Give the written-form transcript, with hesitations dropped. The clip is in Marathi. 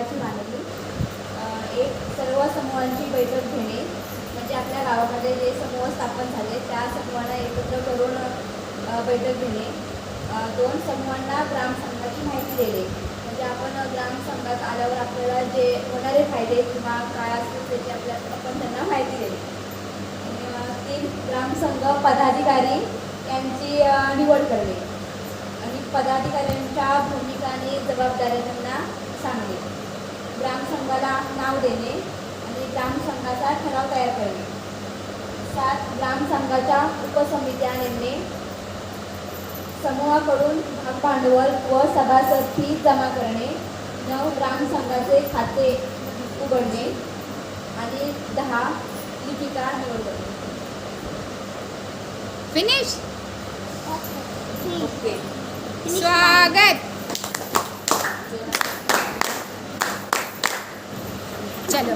ग्रामसंघाची मांडणी. एक सर्व समूहांची बैठक घेणे, म्हणजे आपल्या गावामध्ये जे समूह स्थापन झाले त्या समूहांना एकत्र करून बैठक घेणे. 2 समूहांना ग्रामसंघाची माहिती देणे, म्हणजे आपण ग्रामसंघात आल्यावर आपल्याला जे होणारे फायदे किंवा काय असतील त्याची आपण त्यांना माहिती देणे. 3 ग्रामसंघ पदाधिकारी यांची निवड करणे आणि पदाधिकाऱ्यांच्या भूमिका आणि जबाबदाऱ्या त्यांना सांगणे. ग्रामसंघाला नाव देणे आणि ग्रामसंघाचा ठराव तयार करणे. 7 ग्रामसंघाच्या उपसमित्या नेमणे. समूहाकडून भागभांडवल व सभासद फी जमा करणे. 9 ग्रामसंघाचे खाते उघडणे आणि 10 लिपिका निवड करणे. फिनिश. ओके. स्वागत. चलो.